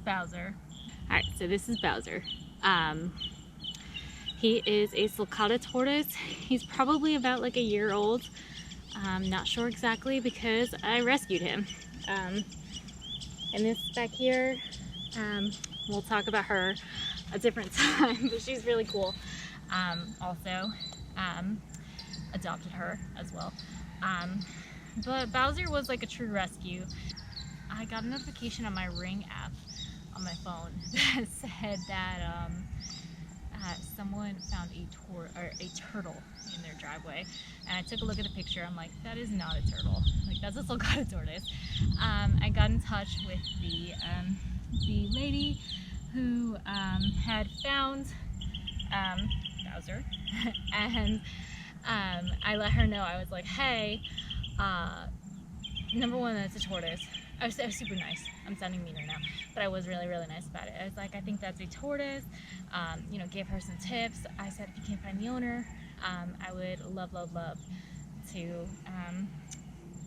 Bowser. All right, so this is Bowser. He is a Sulcata Tortoise. He's probably about like a year old. Not sure exactly because I rescued him. And this back here, we'll talk about her a different time, but she's really cool. Also, adopted her as well. But Bowser was like a true rescue. I got a notification on my Ring app on my phone that said that someone found a turtle in their driveway, and I took a look at the picture. I'm like, that is not a turtle. Like, that's a Sulcata tortoise. I got in touch with the lady who had found Bowser, and I let her know. I was like, hey, number one, that's a tortoise. I was super nice. I'm sounding mean right now, but I was really, really nice about it. I was like, I think that's a tortoise. You know, gave her some tips. I said, if you can't find the owner, I would love to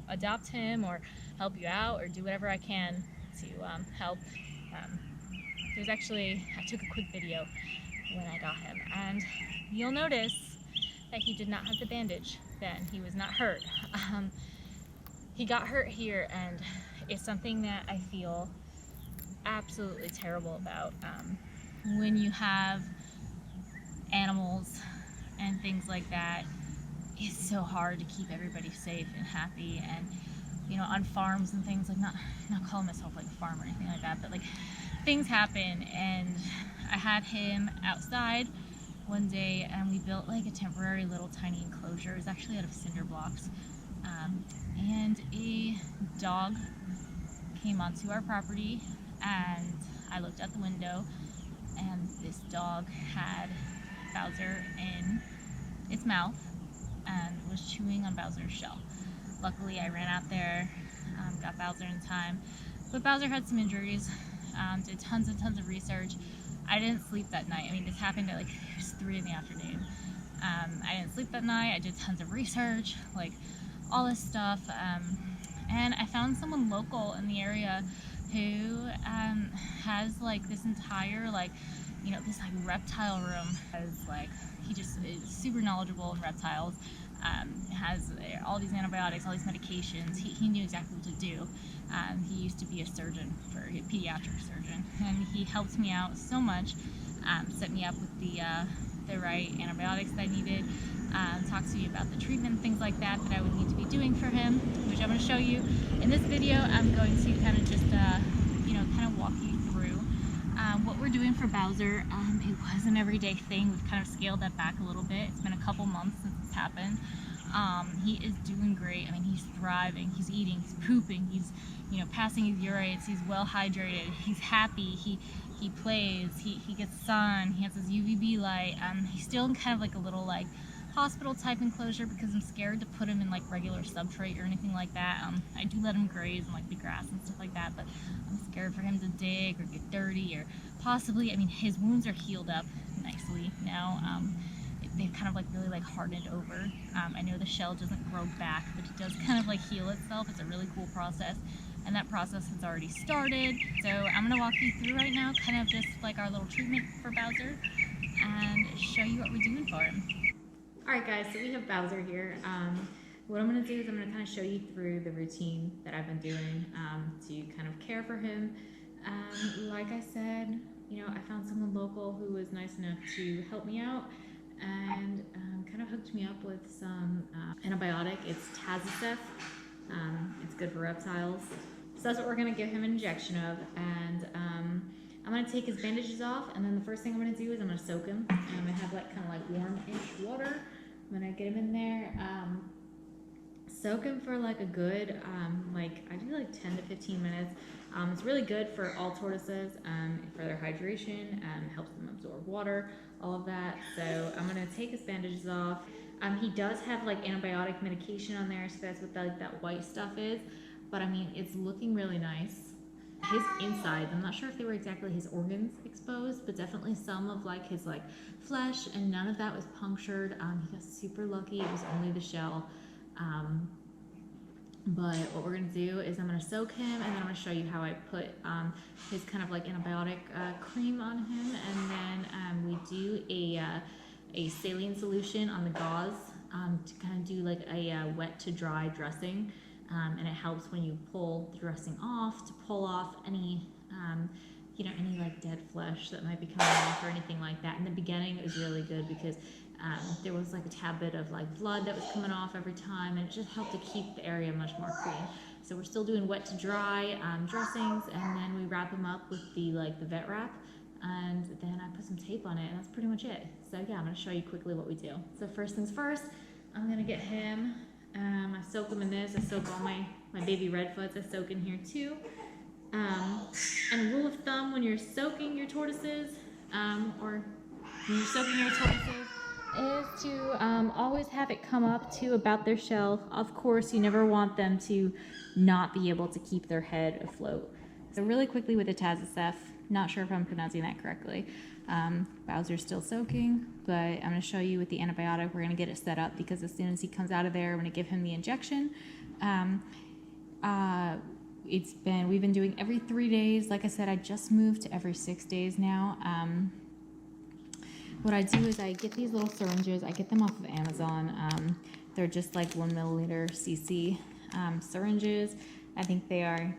adopt him or help you out or do whatever I can to help. There's actually, I took a quick video when I got him, and you'll notice that he did not have the bandage then. He was not hurt. He got hurt here, and it's something that I feel absolutely terrible about. When you have animals and things like that, it's so hard to keep everybody safe and happy. And you know, on farms and things, like not calling myself like a farmer or anything like that, but like things happen. And I had him outside one day, and we built like a temporary little tiny enclosure. It was actually out of cinder blocks. And a dog came onto our property, and I looked out the window, and this dog had Bowser in its mouth and was chewing on Bowser's shell. Luckily, I ran out there, got Bowser in time, but Bowser had some injuries, did tons and tons of research. I didn't sleep that night. I mean, this happened at like 3 in the afternoon. I didn't sleep that night. I did tons of research, like all this stuff, and I found someone local in the area who has like this entire, like, you know, this like reptile room. Has like, he just is super knowledgeable in reptiles, has all these antibiotics, all these medications. He knew exactly what to do. He used to be a surgeon, a pediatric surgeon, and he helped me out so much, set me up with the right antibiotics that I needed, talk to you about the treatment, things like that I would need to be doing for him, which I'm going to show you in this video. I'm going to kind of just, you know, kind of walk you through what we're doing for Bowser. It was an everyday thing. We've kind of scaled that back a little bit. It's been a couple months since it's happened. He is doing great. I mean, he's thriving, he's eating, he's pooping, he's, you know, passing his urates, he's well hydrated, he's happy, he plays, he gets sun, he has his UVB light. He's still in kind of like a little like hospital type enclosure because I'm scared to put him in like regular substrate or anything like that. I do let him graze in like the grass and stuff like that, but I'm scared for him to dig or get dirty or possibly, I mean, his wounds are healed up nicely now. They've kind of like really like hardened over. I know the shell doesn't grow back, but it does kind of like heal itself. It's a really cool process, and that process has already started. So I'm gonna walk you through right now, kind of just like our little treatment for Bowser, and show you what we're doing for him. All right, guys, so we have Bowser here. What I'm gonna do is I'm gonna kind of show you through the routine that I've been doing to kind of care for him. Like I said, you know, I found someone local who was nice enough to help me out and kind of hooked me up with some antibiotic. It's Tazocef. It's good for reptiles. So that's what we're gonna give him an injection of, and I'm gonna take his bandages off, and then the first thing I'm gonna do is I'm gonna soak him. I'm gonna have like kind of like warm-ish water. I'm gonna get him in there, soak him for like a good, like I do like 10 to 15 minutes. It's really good for all tortoises, for their hydration, helps them absorb water, all of that. So I'm gonna take his bandages off. He does have like antibiotic medication on there, so that's what that white stuff is. But I mean, it's looking really nice. His insides, I'm not sure if they were exactly his organs exposed, but definitely some of like his like flesh, and none of that was punctured. He got super lucky. It was only the shell. But what we're gonna do is I'm gonna soak him, and then I'm gonna show you how I put his kind of like antibiotic cream on him, and then we do a saline solution on the gauze to kind of do like a wet to dry dressing, and it helps when you pull the dressing off to pull off any you know, any like dead flesh that might be coming off or anything like that. In the beginning, it was really good because there was like a tad bit of like blood that was coming off every time, and it just helped to keep the area much more clean. So we're still doing wet to dry dressings, and then we wrap them up with the vet wrap, and then I put some tape on it, and that's pretty much it. So yeah, I'm gonna show you quickly what we do. So first things first, I'm gonna get him. I soak him in this. I soak all my baby redfoots. I soak in here too. And rule of thumb when you're soaking your tortoises, or when you're soaking your tortoises, is to always have it come up to about their shell. Of course, you never want them to not be able to keep their head afloat. So really quickly with the Tazoseph, not sure if I'm pronouncing that correctly. Bowser's still soaking, but I'm going to show you with the antibiotic. We're going to get it set up because as soon as he comes out of there, I'm going to give him the injection. We've been doing every 3 days. Like I said, I just moved to every 6 days now. What I do is I get these little syringes. I get them off of Amazon. They're just like 1 milliliter cc syringes. I think they are,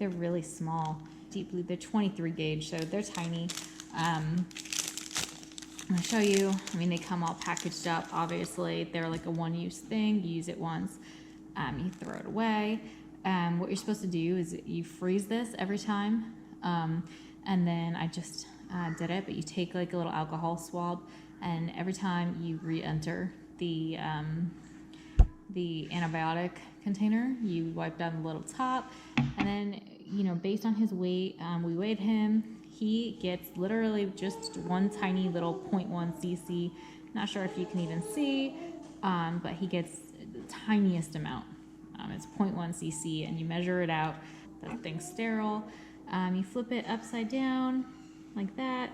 they're really small. Deeply, they're 23 gauge, so they're tiny. I'm gonna show you. I mean, they come all packaged up. Obviously, they're like a one-use thing. You use it once, you throw it away. What you're supposed to do is you freeze this every time, and then I just did it, but you take like a little alcohol swab, and every time you re-enter the antibiotic container, you wipe down the little top, and then, you know, based on his weight, we weighed him. He gets literally just one tiny little 0.1 cc. Not sure if you can even see, but he gets the tiniest amount. It's 0.1 cc, and you measure it out. That thing's sterile. You flip it upside down like that,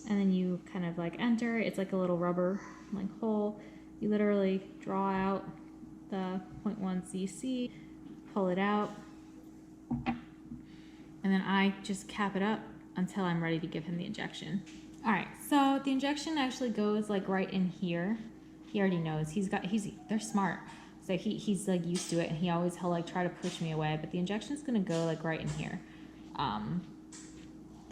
and then you kind of like enter. It's like a little rubber like hole. You literally draw out the 0.1 cc, pull it out, and then I just cap it up until I'm ready to give him the injection. All right, so the injection actually goes like right in here. He already knows. They're smart. So he's like used to it, and he'll like try to push me away, but the injection's gonna go like right in here.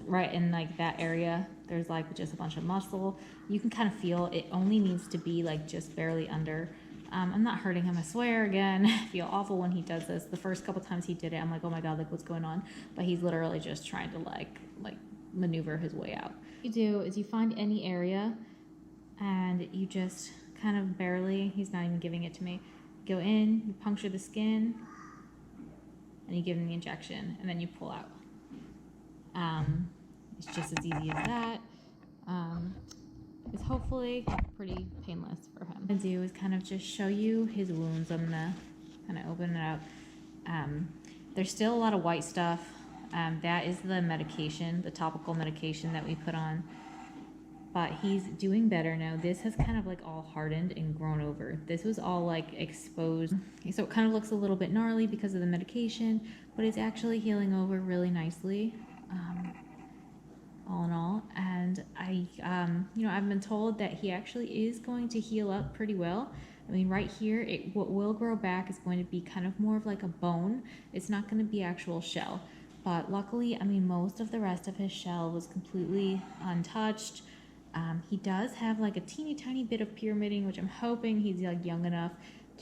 Right in like that area, there's like just a bunch of muscle. You can kind of feel it only needs to be like just barely under. I'm not hurting him, I swear. Again, I feel awful when he does this. The first couple times he did it, I'm like, oh my God, like what's going on? But he's literally just trying to like maneuver his way out. What you do is you find any area, and you just kind of barely, he's not even giving it to me, go in, you puncture the skin, and you give him the injection, and then you pull out. It's just as easy as that. It's hopefully pretty painless for him. What I'm gonna do is kind of just show you his wounds. I'm gonna kind of open it up. There's still a lot of white stuff. That is the medication, the topical medication that we put on. But he's doing better now. This has kind of like all hardened and grown over. This was all like exposed. So it kind of looks a little bit gnarly because of the medication, but it's actually healing over really nicely. All in all, and I've been told that he actually is going to heal up pretty well. I mean, right here, what will grow back is going to be kind of more of like a bone. It's not going to be actual shell, but luckily, I mean, most of the rest of his shell was completely untouched. He does have like a teeny tiny bit of pyramiding, which I'm hoping he's like young enough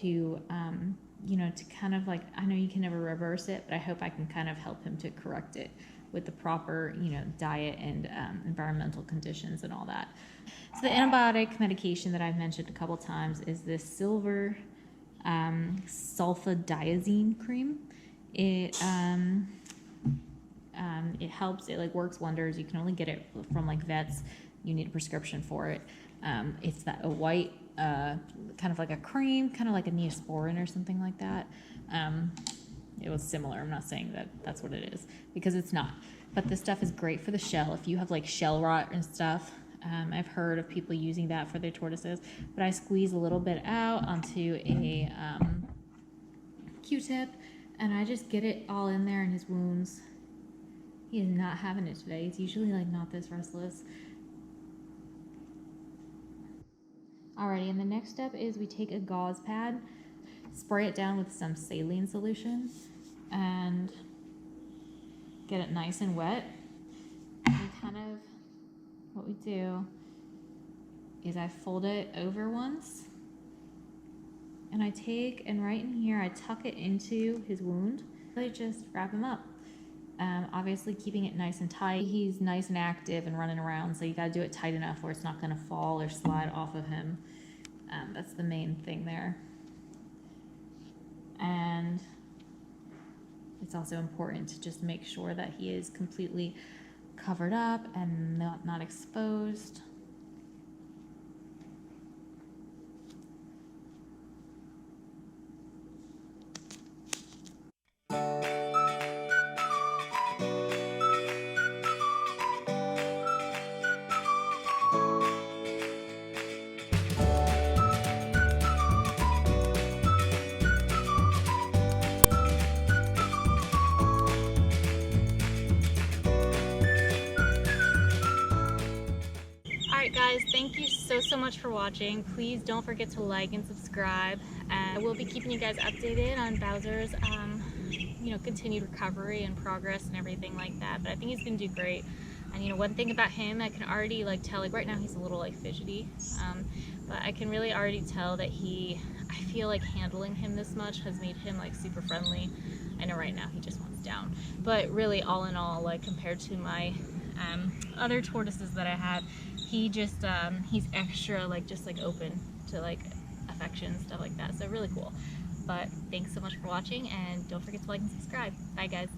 to, to kind of like, I know you can never reverse it, but I hope I can kind of help him to correct it with the proper, diet and environmental conditions and all that. So the antibiotic medication that I've mentioned a couple times is this silver sulfadiazine cream. It helps. It like works wonders. You can only get it from like vets. You need a prescription for it. It's a white, kind of like a cream, kind of like a Neosporin or something like that. It was similar. I'm not saying that that's what it is, because it's not. But this stuff is great for the shell. If you have like shell rot and stuff, I've heard of people using that for their tortoises. But I squeeze a little bit out onto Q-tip, and I just get it all in there in his wounds. He is not having it today. He's usually like not this restless. Alrighty, and the next step is we take a gauze pad, spray it down with some saline solution, and get it nice and wet. And kind of what we do is I fold it over once, and I take, and right in here I tuck it into his wound. I just wrap him up. Obviously keeping it nice and tight. He's nice and active and running around, so you gotta do it tight enough where it's not gonna fall or slide off of him. That's the main thing there. And it's also important to just make sure that he is completely covered up and not exposed. Alright guys, thank you so much for watching. Please don't forget to like and subscribe, and I will be keeping you guys updated on Bowser's continued recovery and progress and everything like that. But I think he's gonna do great. And one thing about him, I can already tell, right now he's a little fidgety, but I can really already tell that I feel like handling him this much has made him super friendly. I know right now he just wants down, but really all in all, compared to my other tortoises that I had, he's extra open to affection, stuff like that. So really cool. But thanks so much for watching, and don't forget to like and subscribe. Bye guys.